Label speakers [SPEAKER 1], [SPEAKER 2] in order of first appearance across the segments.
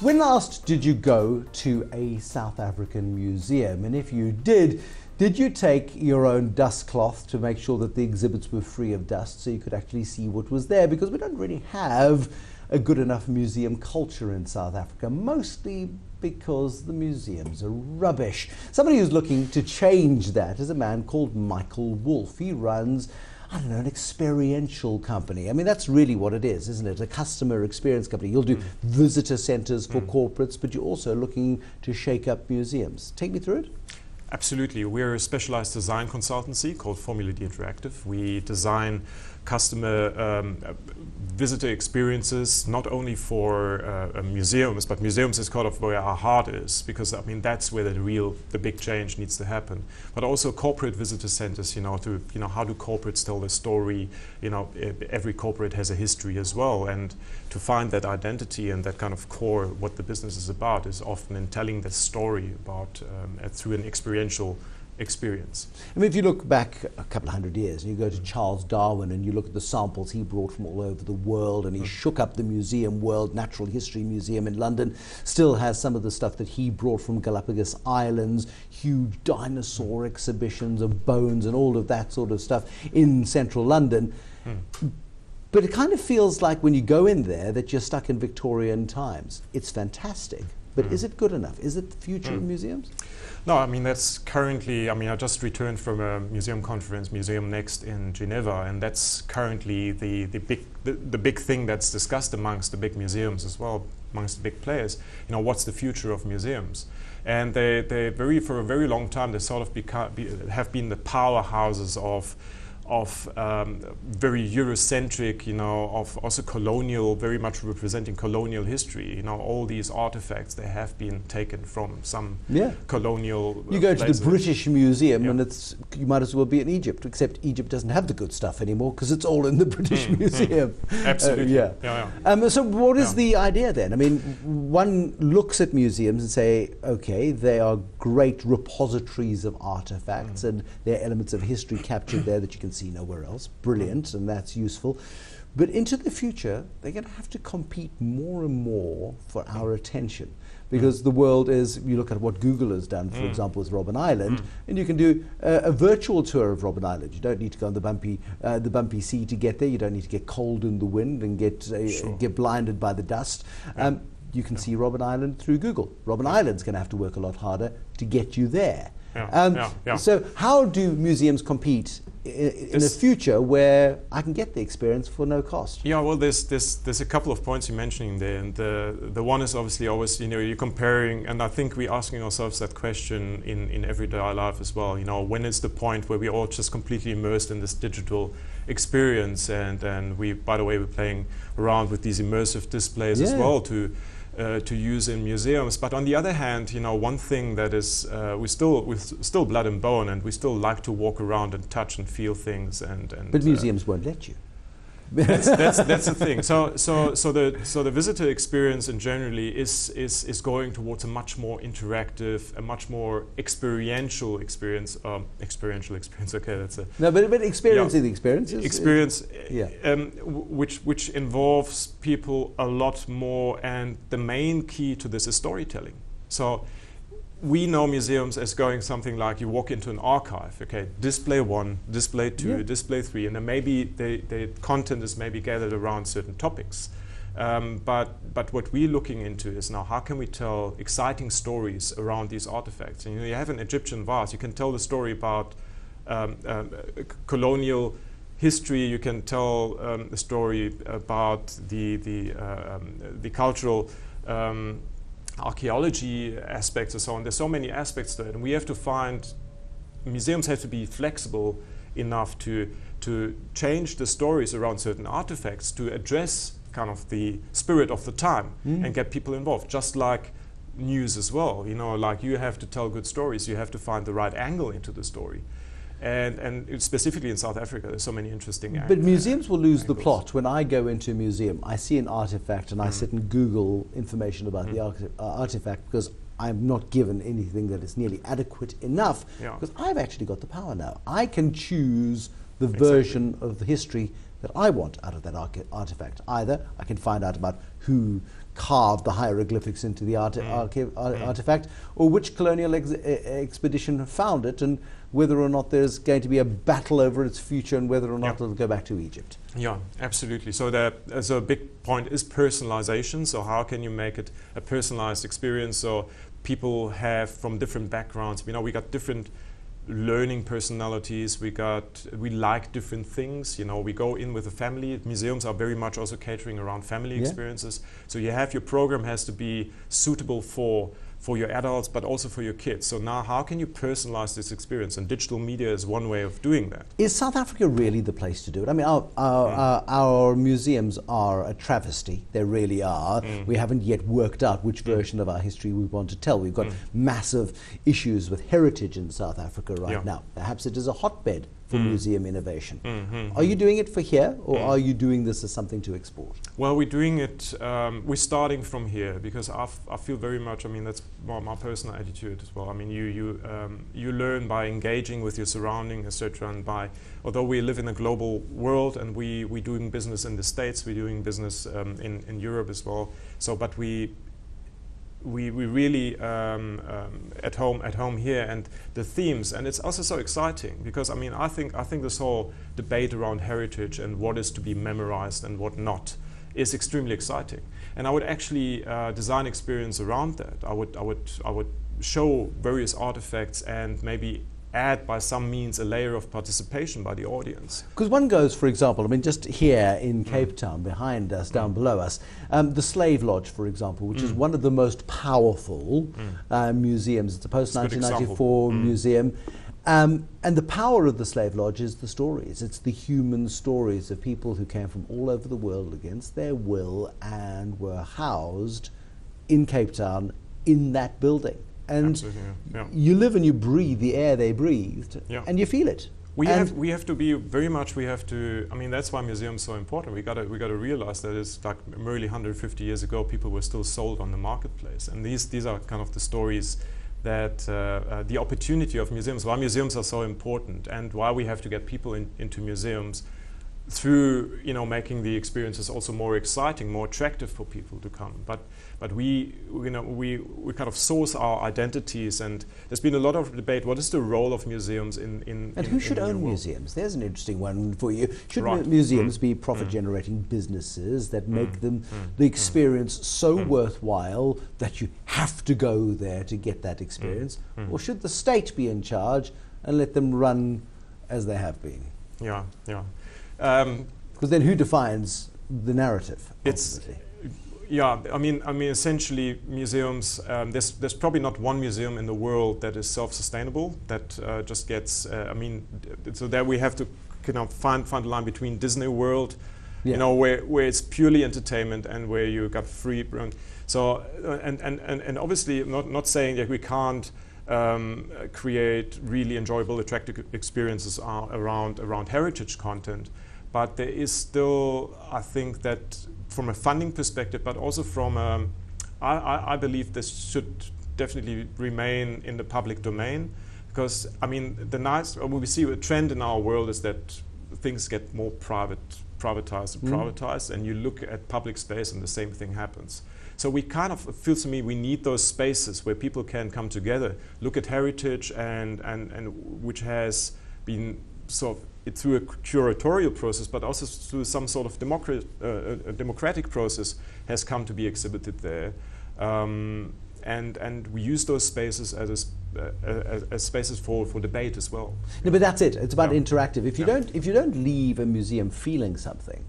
[SPEAKER 1] When last did you go to a South African museum? And if you did you take your own dust cloth to make sure that the exhibits were free of dust so you could actually see what was there? Because we don't really have a good enough museum culture in South Africa, mostly because the museums are rubbish. Somebody who's looking to change that is a man called Michael Wolff. He runs, I don't know, an experiential company. I mean, that's really what it is, isn't it? A customer experience company. You'll do visitor centers for corporates, but you're also looking to shake up museums. Take me through it.
[SPEAKER 2] Absolutely. We're a specialized design consultancy called Formula D Interactive. We design customer visitor experiences, not only for museums, but museums is kind of where our heart is, because I mean that's where the big change needs to happen. But also corporate visitor centers, how do corporates tell their story? Every corporate has a history as well, and to find that identity and that kind of core, what the business is about, is often in telling that story about through an experiential experience.
[SPEAKER 1] I mean, if you look back a couple of hundred years and you go to Charles Darwin and you look at the samples he brought from all over the world, and he shook up the museum, World Natural History Museum in London, still has some of the stuff that he brought from Galapagos Islands, huge dinosaur exhibitions of bones and all of that sort of stuff in central London. But it kind of feels like when you go in there that you're stuck in Victorian times. It's fantastic, but is it good enough? Is it the future of museums?
[SPEAKER 2] No, I mean that's currently, I just returned from a museum conference, Museum Next in Geneva, and that's currently the big thing that's discussed amongst the big museums as well, amongst the big players. What's the future of museums? And they for a very long time they sort of have been the powerhouses of very Eurocentric, of also colonial, very much representing colonial history. All these artifacts, they have been taken from some colonial
[SPEAKER 1] You go
[SPEAKER 2] places.
[SPEAKER 1] to the British Museum and you might as well be in Egypt, except Egypt doesn't have the good stuff anymore because it's all in the British Museum.
[SPEAKER 2] Absolutely.
[SPEAKER 1] So what is the idea then? I mean, one looks at museums and say, okay, they are great repositories of artifacts and there are elements of history captured there that you can see nowhere else. Brilliant, and that's useful. But into the future, they're going to have to compete more and more for our attention, because the world is, you look at what Google has done, for example, with Robben Island, and you can do a virtual tour of Robben Island. You don't need to go on the bumpy sea to get there. You don't need to get cold in the wind and get blinded by the dust. You can see Robben Island through Google. Robben Island's going to have to work a lot harder to get you there. So how do museums compete in a future where I can get the experience for no cost?
[SPEAKER 2] Yeah, well, there's a couple of points you're mentioning there, and the one is obviously always, you're comparing, and I think we're asking ourselves that question in everyday life as well. When is the point where we're all just completely immersed in this digital experience, and we, by the way, we're playing around with these immersive displays as well to use in museums. But on the other hand, one thing that is we're still blood and bone, and we still like to walk around and touch and feel things. But
[SPEAKER 1] museums won't let you.
[SPEAKER 2] That's the thing. So the visitor experience in generally is going towards a much more interactive, a much more experiential experience. Okay, that's a
[SPEAKER 1] but experiencing the experience.
[SPEAKER 2] Which involves people a lot more, and the main key to this is storytelling. So we know museums as going something like you walk into an archive, okay, display 1, display 2, display 3, and then maybe the content is maybe gathered around certain topics. But what we're looking into is now how can we tell exciting stories around these artifacts? And you have an Egyptian vase, you can tell the story about colonial history, you can tell a story about the cultural archaeology aspects and so on. There's so many aspects to it, and we have to find, museums have to be flexible enough to change the stories around certain artifacts to address kind of the spirit of the time and get people involved, just like news as well. Like you have to tell good stories, you have to find the right angle into the story. And specifically in South Africa, there's so many interesting
[SPEAKER 1] But museums will lose the plot. When I go into a museum, I see an artifact and I sit and Google information about the artifact because I'm not given anything that is nearly adequate enough, because I've actually got the power now. I can choose the version of the history that I want out of that artifact. Either I can find out about who carved the hieroglyphics into the artifact, or which colonial expedition found it, and whether or not there's going to be a battle over its future, and whether or not it'll go back to Egypt.
[SPEAKER 2] Yeah, absolutely. So a big point is personalization. So how can you make it a personalized experience? So people have from different backgrounds. We got different learning personalities. We like different things. We go in with a family. Museums are very much also catering around family experiences. So your program has to be suitable for your adults, but also for your kids. So now how can you personalize this experience? And digital media is one way of doing that.
[SPEAKER 1] Is South Africa really the place to do it? I mean, our museums are a travesty. They really are. We haven't yet worked out which version of our history we want to tell. We've got massive issues with heritage in South Africa right now. Perhaps it is a hotbed for museum innovation. Are you doing it for here, or are you doing this as something to export?
[SPEAKER 2] Well, we're doing it, we're starting from here, because I feel very much, that's my personal attitude as well. You learn by engaging with your surrounding, etc. And although we live in a global world, and we're doing business in the States, we're doing business in Europe as well. So, but we really at home here, and the themes, and it's also so exciting because I think this whole debate around heritage and what is to be memorized and what not is extremely exciting. And I would actually design experience around that. I would show various artifacts and maybe add by some means a layer of participation by the audience.
[SPEAKER 1] Because one goes, for example, just here in Cape Town, behind us, down below us, the Slave Lodge, for example, which is one of the most powerful museums. It's a post-1994 museum. And the power of the Slave Lodge is the stories. It's the human stories of people who came from all over the world against their will and were housed in Cape Town in that building. And you live and you breathe the air they breathed, and you feel it.
[SPEAKER 2] We have to be very much. That's why museums are so important. We got to realize that it's like merely 150 years ago, people were still sold on the marketplace, and these are kind of the stories that the opportunity of museums. Why museums are so important, and why we have to get people into museums through making the experiences also more exciting, more attractive for people to come. But we kind of source our identities, and there's been a lot of debate. What is the role of museums in
[SPEAKER 1] who should own museums? There's an interesting one for you. Should museums be profit-generating businesses that make them the experience so worthwhile that you have to go there to get that experience, or should the state be in charge and let them run as they have been? Because then who defines the narrative?
[SPEAKER 2] Essentially museums, there's probably not one museum in the world that is self-sustainable, that just gets, so there we have to kind of find the line between Disney World, where it's purely entertainment and where you got free run. So, and obviously not saying that we can't create really enjoyable, attractive experiences around heritage content, but there is still, I think that from a funding perspective, but also from, I believe this should definitely remain in the public domain, because we see a trend in our world is that things get more privatized, and you look at public space and the same thing happens. So we kind of, it feels to me, we need those spaces where people can come together, look at heritage, and which has been sort of through a curatorial process, but also through some sort of democratic process, has come to be exhibited there. And we use those spaces as spaces for debate as well.
[SPEAKER 1] No, but that's it. It's about interactive. If you don't leave a museum feeling something,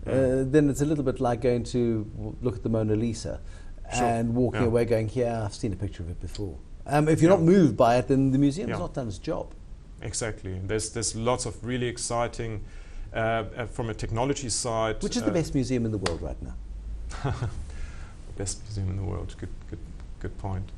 [SPEAKER 1] then it's a little bit like going to look at the Mona Lisa and walking away going, "Yeah, I've seen a picture of it before." If you're not moved by it, then the museum's not done its job.
[SPEAKER 2] Exactly. There's lots of really exciting from a technology side.
[SPEAKER 1] Which is the best museum in the world right now?
[SPEAKER 2] Best museum in the world. Good point.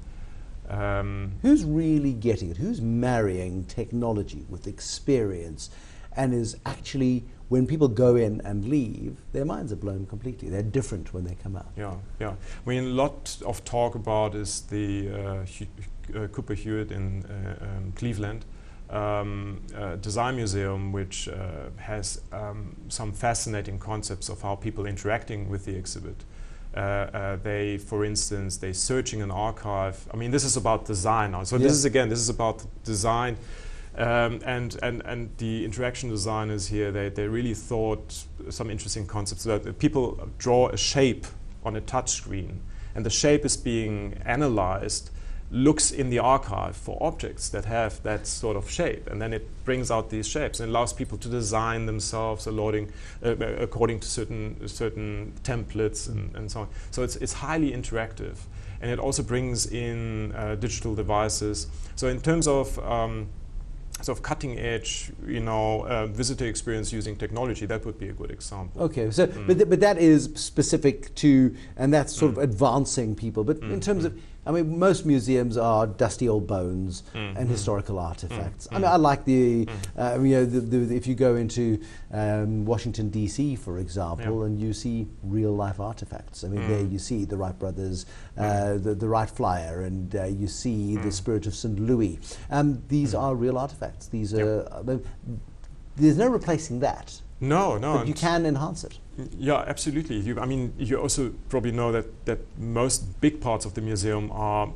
[SPEAKER 1] Who's really getting it? Who's marrying technology with experience, and is actually, when people go in and leave, their minds are blown completely. They're different when they come out.
[SPEAKER 2] Yeah. I mean, a lot of talk about is the Cooper Hewitt in Cleveland. design museum which has some fascinating concepts of how people interacting with the exhibit. They, for instance, they're searching an archive. I mean, this is about design now. So this is about design, and the interaction designers here. They really thought some interesting concepts. That people draw a shape on a touch screen, and the shape is being analyzed, looks in the archive for objects that have that sort of shape, and then it brings out these shapes and allows people to design themselves according to certain templates and so on. So it's highly interactive, and it also brings in digital devices. So in terms of sort of cutting edge, visitor experience using technology, that would be a good example.
[SPEAKER 1] Okay, so but that is specific to, and that's sort of advancing people. But in terms of, I mean, most museums are dusty old bones and historical artifacts. I mean, I like if you go into Washington D.C., for example, and you see real life artifacts. I mean, there you see the Wright brothers, the Wright Flyer, and you see the Spirit of St. Louis. These are real artifacts. These are. There's no replacing that.
[SPEAKER 2] No.
[SPEAKER 1] But you can enhance it.
[SPEAKER 2] Yeah, absolutely. You also probably know that most big parts of the museum are,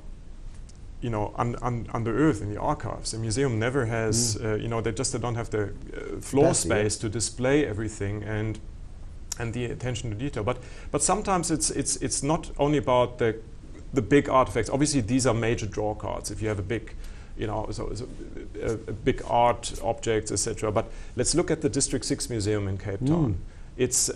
[SPEAKER 2] under earth in the archives. The museum never has, they don't have the floor space to display everything and the attention to detail. But sometimes it's not only about the big artifacts. Obviously, these are major draw cards. If you have a big big art objects, etc. But let's look at the District 6 Museum in Cape Town. It's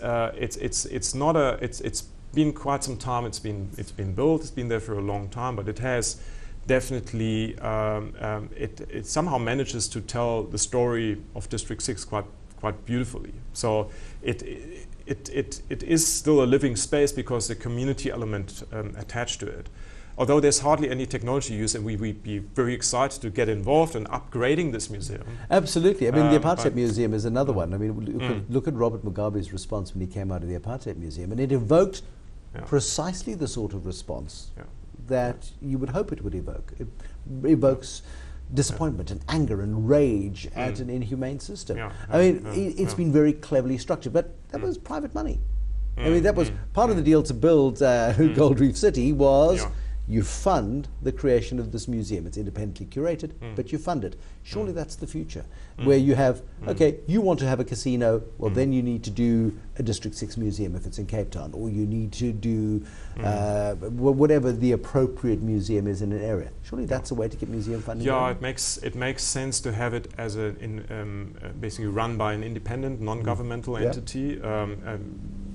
[SPEAKER 2] been quite some time. It's been built. It's been there for a long time. But it has definitely it somehow manages to tell the story of District 6 quite beautifully. So it is still a living space because the community element attached to it. Although there's hardly any technology used, and we'd be very excited to get involved in upgrading this museum.
[SPEAKER 1] Absolutely. I mean, the Apartheid Museum is another one. I mean, look at Robert Mugabe's response when he came out of the Apartheid Museum, and it evoked precisely the sort of response that you would hope it would evoke. It evokes disappointment and anger and rage at an inhumane system. I mean, it's been very cleverly structured, but that was private money. I mean, that was part of the deal to build Gold Reef City was you fund the creation of this museum. It's independently curated, but you fund it. Surely that's the future, where you have, okay, you want to have a casino, well then you need to do a District 6 museum if it's in Cape Town, or you need to do whatever the appropriate museum is in an area. Surely that's a way to get museum funding.
[SPEAKER 2] Yeah, it makes sense to have it as basically run by an independent, non-governmental entity.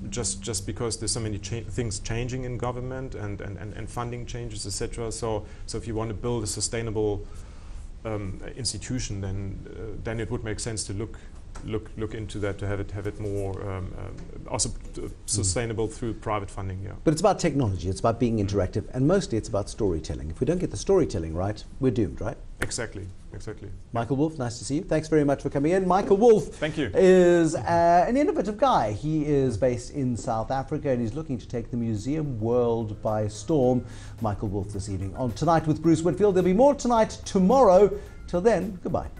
[SPEAKER 2] Just because there's so many things changing in government and funding changes, etc. So if you want to build a sustainable institution, then it would make sense to look into that, to have it more also sustainable through private funding. Yeah.
[SPEAKER 1] But it's about technology. It's about being interactive, and mostly it's about storytelling. If we don't get the storytelling right, we're doomed, right?
[SPEAKER 2] Exactly.
[SPEAKER 1] Michael Wolff, nice to see you. Thanks very much for coming in. Michael Wolff,
[SPEAKER 2] thank you,
[SPEAKER 1] is an innovative guy. He is based in South Africa, and he's looking to take the museum world by storm. Michael Wolff this evening on Tonight with Bruce Whitfield. There'll be more tonight tomorrow. Till then, goodbye.